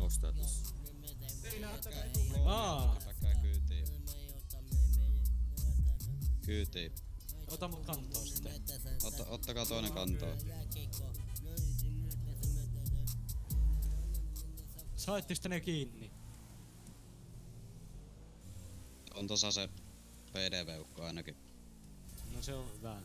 Onks tää tossa? Hypäkää kyytiin. Kyytiin. Ota mut kantoon sitten. Ottakaa toinen kantoon. Saittiste ne kiinni? On tossa se PDV-ukko ainakin. No se on hyvä.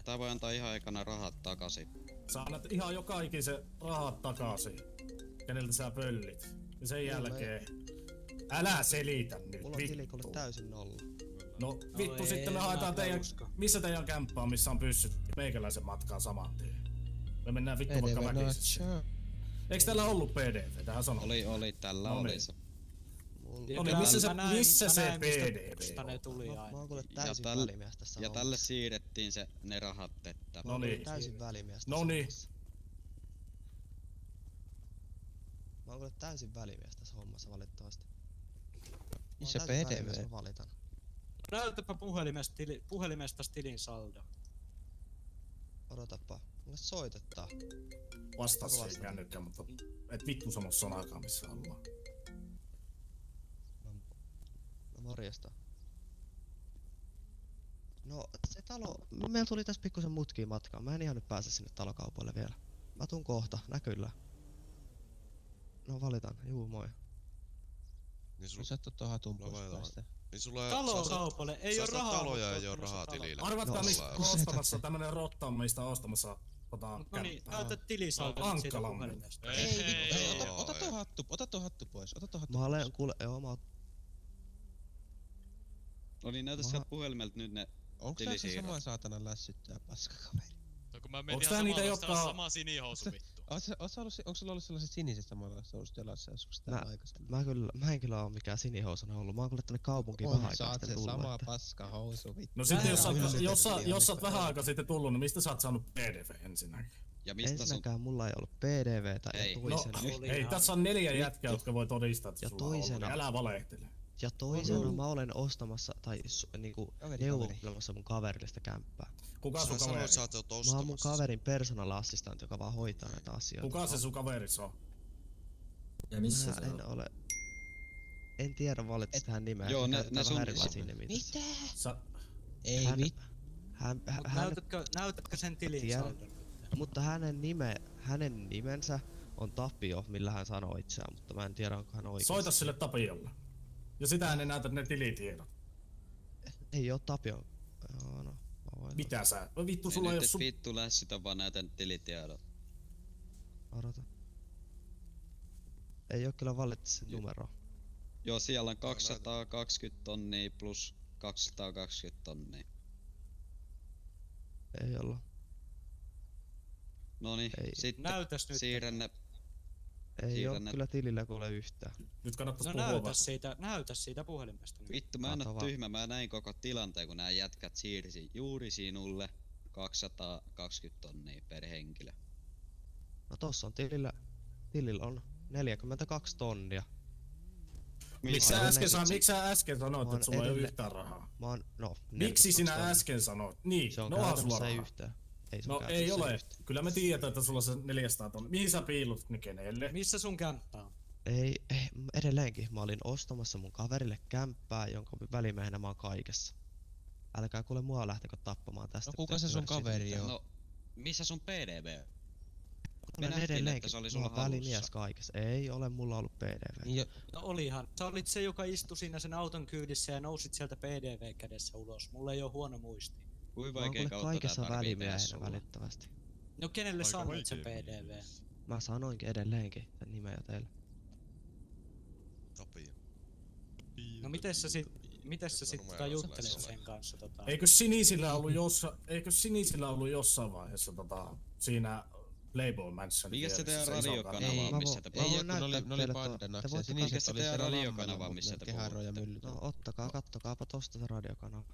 Tää voi antaa ihan ekana rahat takaisin. Sä annat ihan joka ikisen rahat takaisin. Keneltä sä pöllit. Ja sen jälkeen... Älä selitä nyt, Mulla on tilikolle täysin nolla. No vittu, sitten me haetaan teidän... Missä teidän kämppä on, missä on pyssyt? Meikäläisen matkaan saman tien. Me mennään vittu vaikka väkisessä. Eiks täällä ollut PDV? Tähän sanoo. Oli, tällä oli se. No niin, missä se PDV on? Mä oon kuule täysin välimies tässä ja tälle siirrettiin ne rahat, että... No niin. Täysin välimies tässä hommassa. Mä oon kuule täysin välimies tässä hommassa valitettavasti. Missä PDV? Mä valitan. Näytäpä puhelimesta tilin saldo. Odotapa, mulle soitettaa. Vastaa se kännykkä, mutta et vittu sano sanakaan missä ollaan. No morjesta. No se talo, meillä tuli tässä pikkusen mutkiin matkaan. Mä en ihan nyt pääse sinne talokaupoille vielä. Mä tuun kohta, näkyllä. No valitan, juu moi. Niin sä et oo tohon hatun pois. Niin sulla talokaupalle ei oo rahaa. Taloja ei oo rahaa tilillä. Arvatkaa mistä ostamassa tämmönen rotta on meistä ostamassa no niin, näytä tilisaldo siitä puhelimesta. Ei, ota tuo hattu pois. Mä olen kuule, joo mä No niin, näytä sieltä puhelimelta nyt ne onks tää se sama saatanan lässyttää paskakaveri? No kun mä menin ihan sama sinihousu vittu. Onks sulla ollut sellaiset siniset samanlaista housut jalassa joskus täällä aikaisemmin? Mä en kyllä oo mikään sinihousana ollut. Mä oon kyllä tänne kaupunkiin vähän aikaa sitten tullut. Sä oot se sama paskahousu vittu. No sitten jos sä oot vähän aikaa sitten tullut, niin mistä sä oot saanut PDV ensinnäkin? Ja mistä ensinnäkään mulla ei ollut PDVtä ja toisena... No, ei, tässä on 4 jätkää, jotka voi todistaa, että sulla on ollut. Älä valehtele. Ja toisena mä olen ostamassa tai niinku neuvottelemassa mun kaverille sitä kämppää. Kuka sun kaveri? Mä oon mun kaverin personal assistant, joka vaan hoitaa näitä asioita. Kuka se sun kaveris on? Ja missä se on? En tiedä valitettavasti hän nimeä. Joo, ne sun... Mitä? Ei vittu. Näytätkö sen tilin saldon? Mutta hänen nimensä on Tapio, millä hän sanoo itseään, mutta mä en tiedä onko hän oikein. Soita sille Tapiolle. Ja sitähän ne näytät ne tilitiedot. Ei oo Tapio. Joo, no. Mitä sä? No vittu sulla ei oo sun... Vittu lässytä vaan näytän tilitiedot. Odota. Ei oo kyllä valittu se numero. Joo, siellä on 220 tonnia plus 220 tonnia. Ei olla. Noniin, sitten siirrän ne. Ei oo kyllä tilillä kuule yhtään. Nyt kannattais puhua. Näytä siitä puhelimesta. Vittu, mä en oo tyhmä, mä näin koko tilanteen, kun nää jätkät siirsi juuri sinulle 220 tonnia per henkilö. No tossa on tilillä on 42 tonnia. Miksi sä äsken sanoit, että sulla ei oo yhtään rahaa? Miksi sinä äsken sanoit? Niin, se on käytännössä ei yhtään. No ei ole. Yhtään. Kyllä me tiedetään, että sulla on se 400 tonnia. Mihin sä piilut ne kenelle? Missä sun kämppä on? Ei, edelleenkin. Mä olin ostamassa mun kaverille kämppää, jonka välimiehenä mä oon kaikessa. Älkää kuule mua lähtekö tappamaan tästä. No kuka se sun kaveri on? No, missä sun PDV? Olen edelleenkin. Mä oon välimies kaikessa. Ei ole mulla ollut PDV. No olihan. Sä olit se, joka istui siinä sen auton kyydissä ja nousit sieltä PDV kädessä ulos. Mulla ei oo huono muisti. Kuinka vaikea kautta kaikessa tää tarvii välimiehenä välittävästi. No kenelle sanoit se PDV? Mä sanoinkin edelleenkin tän nimen jo teille. Tapio. No mites sä sit juttelet sen kanssa Eikö sinisillä ollut jossain vaiheessa siinä Playboy Mansion? Mikä se teidän radiokanava on, missä te puhutte? Ne oli bandanaksia, siniset oli se radiokanava, missä te puhutte? No ottakaa, kattokaapa tosta se radiokanava.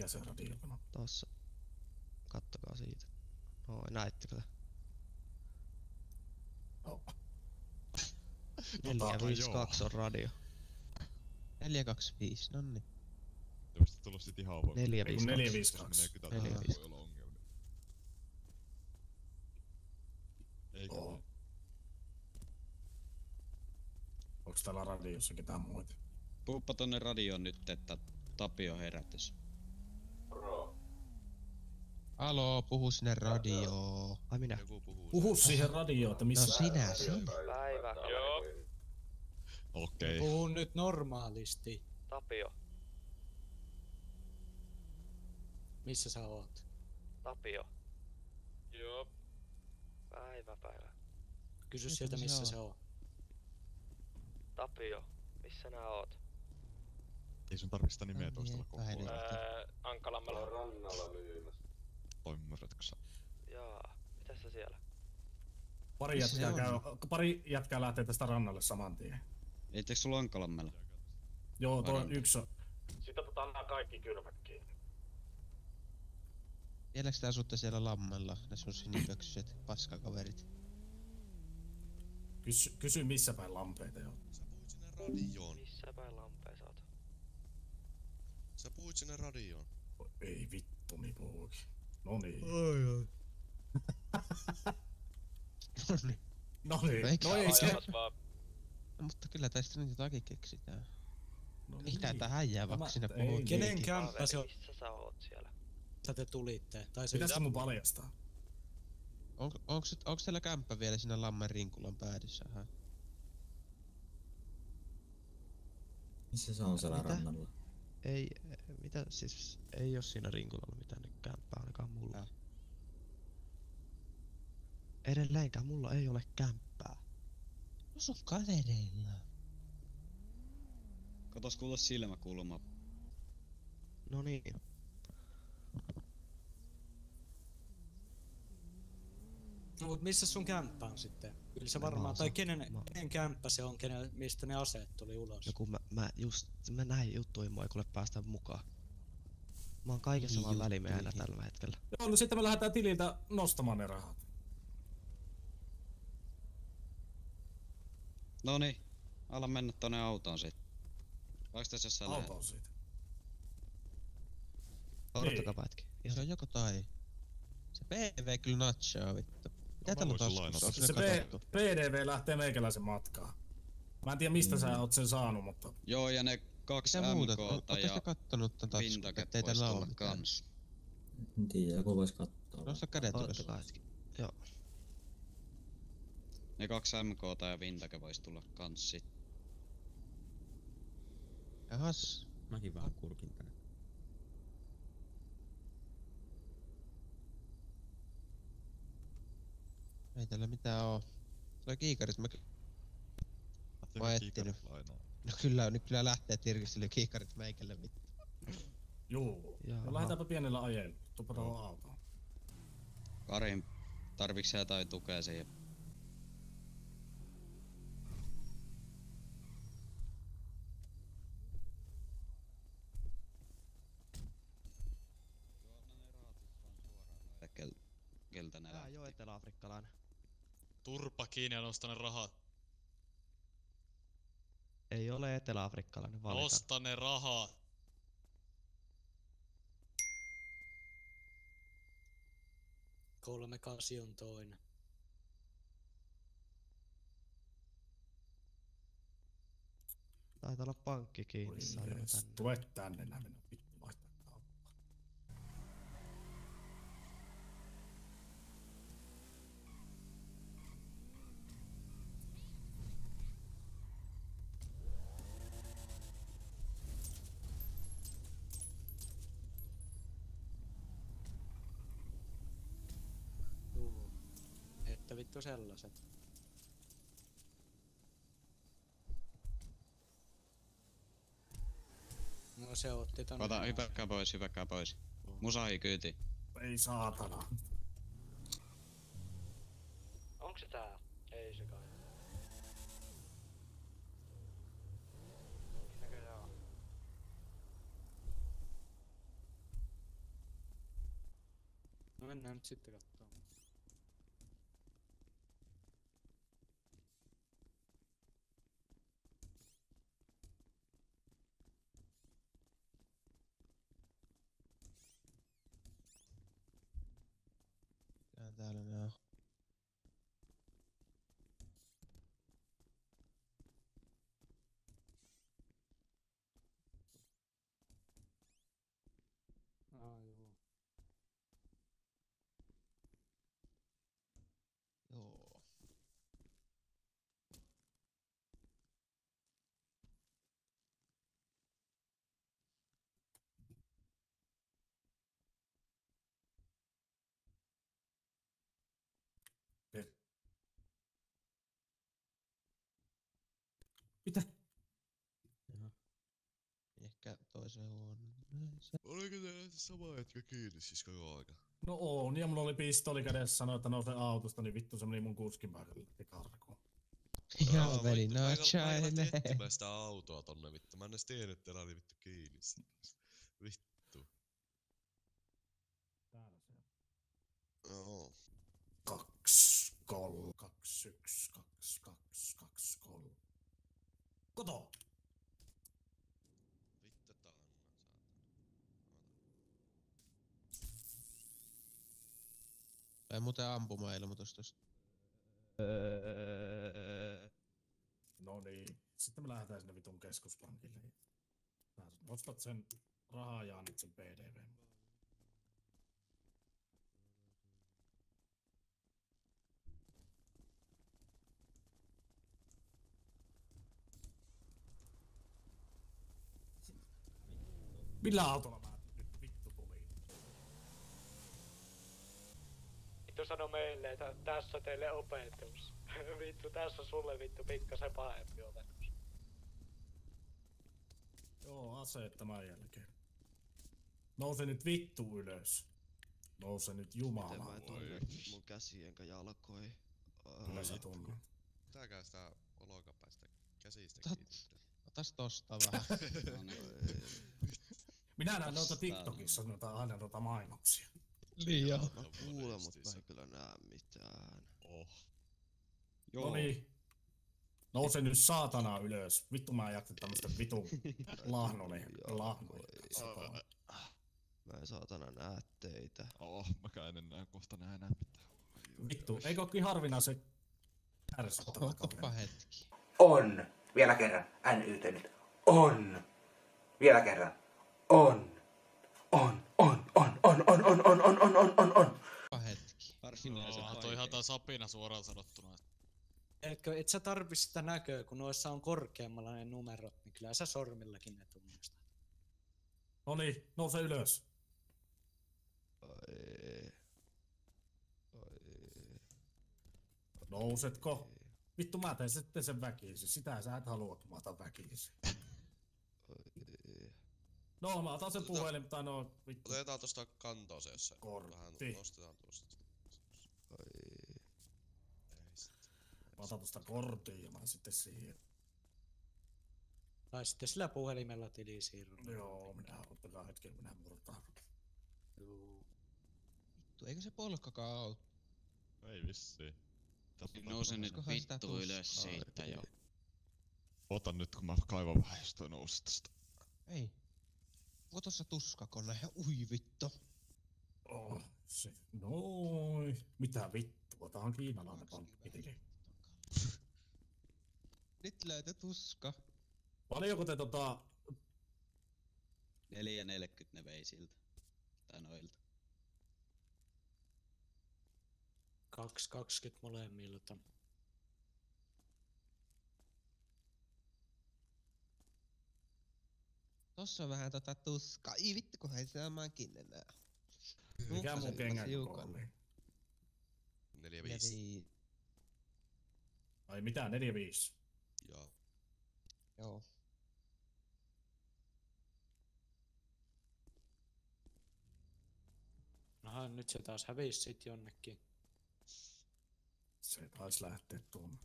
Mikä se radio on? Tossa. Kattokaa siitä. No, näittekö te? No. 452 on radio. 425, nonni. Tämmöstä tullut sit ihan avoin. 452. Jos menee kytältä, voi olla ongelmia. Eikö oo? Onks täällä radiossa ketään muita? Puhuppa tonne radioon nyt, että Tapio herätys. Aloo, puhu sinne radioon. Ai minä? Joku puhuu. Puhu siihen radioon, että missä... No sinä. Päivä. Joo. Okei. Puhu nyt normaalisti. Tapio. Missä sä oot? Tapio. Joo. Päivä. Kysy Mitä sieltä se missä on? se on. Tapio. Missä nää oot? Ei sun tarvi sitä nimeä toistella koko Päivä. ajan. Ankkalammalla. Toimimmärrätkö sä? Jaa. Mitäs sä siellä? Pari jätkää lähtee tästä rannalle saman tien. Eittekö sulla Ankkalammella? Joo, toi Varanta. yksi on. Sitten otetaan nää kaikki kylmät kiinni. Vieläks te asutte siellä lammella, ne sun sinipöksyset paskakaverit? Kysy missä päin lampeita on. Sä puhuit sinne radioon. Missä päin lampeen sä oot? Sä puhuit sinne radioon. Ei vittu, niin puhuikin. Noniin. Ai. Noniin. Eikö No ei se. No, mutta kyllä tästä nyt jotakin keksitään. No Mitä niin. tää häijää vaikka Tämä- sinä ei, puhut? Kenen kämppä se on, Missä sä oot siellä? että te tulitte? Tai se Pitäisikö mun paljastaa? Onks teillä kämppä vielä siinä lammen rinkulan päädyssä? Aha. Missä se on siellä Mitä? rannalla? Ei, mitä siis, ei oo siinä rinkulalla mitään nyt kämppää ainakaan mulla. Ah. Edelleenkään mulla ei ole kämppää. No sun kavereilla. Katos kuule silmäkulma. No niin. No mut missä sun kämppä on sitten? Kyllä se Mä varmaan, oon tai sa- kenen mä- kämppä se on, mistä ne aseet tuli ulos? No kun mä näin juttuihin mua ei kuule päästä mukaan. Mä oon kaikessa vaan välimiehenä tällä hetkellä. Joo, no sitten me lähdetään tililtä nostamaan ne rahat. Noni, ala mennä tonne autoon sit. Vaikka tässä sä lähet? Autoon siitä. Odottakaa pätki. Se on joko tai. Se PV kyllä natchaa vittu. Mitä täällä on voisin taskussa? lainata. Onks Se ne katsottu? PDV lähtee meikäläisen matkaan. Mä en tiedä mistä sä oot sen saanut, mutta... Joo, ja ne 2 Mitä muuta? MK:ta Ootte ja te kattonut tän taskun, Vintake ettei vois täällä oo tulla mitään? kans. En tiedä, joku vois kattoo. Nosta kädet ylös. Odottakaa hetki. Joo. Ne 2 MK:ta ja Vintake vois tulla kans sit. Jahas. Mäkin vähän kurkin tänne. Ei täällä mitään oo. Se on kiikarit, mä oon etsinyt. No kyllä, nyt kyllä lähtee tirkistely kiikarit meikälle vittu. Juu. Jaha. No lähdetäänpä pienellä ajella. Tuppa tohon autoon. Karin, tarviks sä jotain tukea siihen? Keltä ne Tää ei oo lähti? eteläafrikkalainen. Turpa kiinni ja nosta ne rahat. Ei ole eteläafrikkalainen, valitan. Nosta ne rahat. Kolme kasi on toinen. Taitaa olla pankki kiinni, sanoo tänne. Tule tänne, nää mennä vittu vaihtaa kauppaa. Juu. Että vittu sellaiset. No se otti tonne. Ota, hypäkkää pois. Musahi kyyti. Ei saatana. Onks se tää? Ei se kai. Näköjään on. mennään nyt sitten katsomaan. Mitähän täällä nää on? Joo. Joo. Mitä? Jaha. Ehkä toiseen huoneeseen. Oliko teillä sama jätkä kiinni siis koko aika? No on, ja mulla oli pistooli kädessä, sanoi, että nousee autosta, niin vittu se meni mun kuskin päälle karkuun. Ja veli Mä en nachaile. etsimään sitä autoa tonne vittu. Mä en edes tiennyt, että teillä oli vittu kiinni. Vittu. Täällä se on. Joo. 2, 3, 2, 1, 2, 2, 2, 3. Koto! Vittu taanna, Tai muuten ampumailmoitus tosta. No niin, sitten me lähdetään sinne vitun keskuspankille. Sä nostat sen rahaa ja annat sen PDV. Millä autolla mä nyt vittu tuli? Vittu sano meille, että tässä teille opetus. Vittu, tässä sulle vittu pikkasen pahempi opetus. Joo, aseet tämän jälkeen. Nouse nyt vittu ylös. Nouse nyt Miten mä jumala. en tunne mun käsiä enkä jalkoja. Kyllä sä tunnet. Pitääkää sitä olkapäistä käsistä Tot- kiinni. Otas tosta vähän. No niin. Minä näen noita TikTokissa aina noita mainoksia. Niin joo. Mä kuulen, mut mä en kyllä näe mitään. Oh. Joo. No niin. Nouse nyt saatana ylös. Vittu mä en jaksa tämmöstä vitun lahnoni. Mä en saatana näe teitä. Mäkään en enää kohta näe enää mitään. Vittu, eikö ookin harvinaisen ärsyttävä Oppa kaveri? hetki. On. Vielä kerran. NYT nyt. On. Vielä kerran. On. On. Oppa hetki. Harvinaisen Joo, toi ihan tää sapina suoraan sanottuna. Et sä tarvi sitä näköä, kun noissa on korkeammalla ne numerot, niin kyllä sä sormillakin ne tunnistat. No niin, nouse ylös. Ai. Nousetko? Vittu mä teen sitten sen väkisin. Sitä sä et halua, että mä otan väkisin. No mä otan sen puhelin, tai no vittu. Otetaan tosta kantoa se, jos Kortti. vähän nostetaan tuosta. Mä otan tosta kortin ja mä sitten siihen. Tai sitten sillä puhelimella tilisiirron. Joo, minä ottakaa hetken, minä murtaan. Joo. Vittu, eikö se polkkakaan oo? Ei vissiin. Nouse nyt Olisikohan sitä vittu ylös tuskaa? siitä jo. Otan nyt kun mä kaivan vähän, jos toi nousi tosta. Ei. Onko tossa tuskakone? Ui vittu. Oh, se. Noin. Mitä vittua? Tää on kiinalainen pankkitili. Nyt löytyi tuska. Paljonko te 4,40 ne vei siltä. Tai noilta. 2,20 molemmilta. Tossa on vähän tuskaa. Ii vittu kun ei sitä mäkin enää. mikä mun kengän koko hiukan. oli? 4-5. Ai mitä, 4-5? Joo. Joo. Aha, nyt se taas hävisi sit jonnekin. Se taisi lähteä tuonne.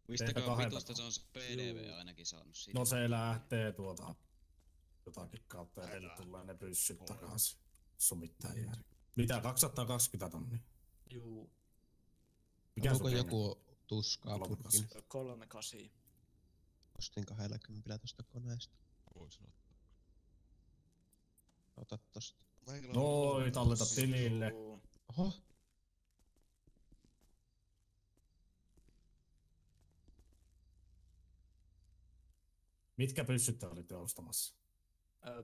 Mistäköhän kahden vitusta se on se PDV Juu. ainakin saanut siitä? No se lähtee jotakin kautta ja teille tulee ne pyssyt takaisin. Sun mitään järkeä. Mitä, 220 tonnia? Juu, Mikä Onko sun joku tuskaa 38? purkin? 38. Ostin 20 tosta koneesta. Voisin ottaa. Ota tosta. Noin, talleta tilille. Juu. Oho, Mitkä pyssyt te olitte ostamassa?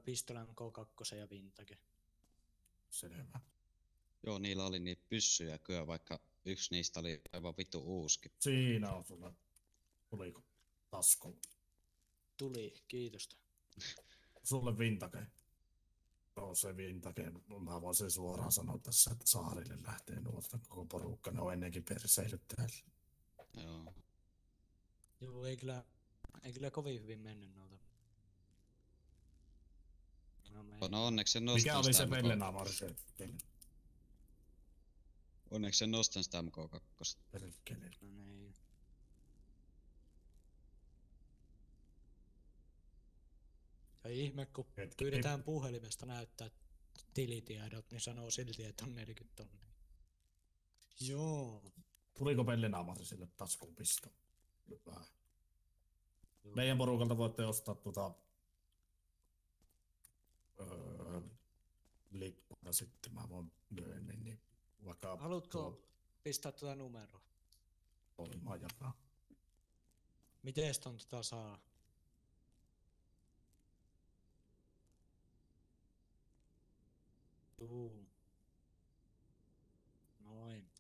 Pistolan K2 ja Vintage. Selvä. Joo, niillä oli niitä pyssyjä kyllä, vaikka yksi niistä oli aivan vittu uuskin. Siinä on sulla. Tuliko taskuun? Tuli, kiitosta. Sulle Vintage. Joo, se Vintage. Mä voin sen suoraan sanoa tässä, että saarille lähtee nuolta koko porukka. Ne on ennenkin perseilyt täällä. Joo. Juu, ei kyllä kovin hyvin mennyt noilta. No onneksi sen nostan Mikä oli se sitä pellenaamari se? Onneksi sen nostan sitä MK2. Perkele. No niin. Ja ihme, kun pyydetään puhelimesta näyttää tilitiedot, niin sanoo silti, että on 40 tonnia. Joo. Tuliko pellenaamari sille taskuun pisto? Hyvä. Meidän porukalta voitte ostaa lippua sitten mä voin myöhemmin, niin vaikka Haluatko pistää tuota numeroa? voimaan jakaa. Mites ton saa? Juu. Noin.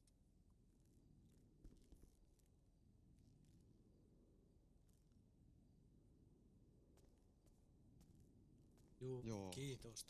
Juu, Joo. kiitos.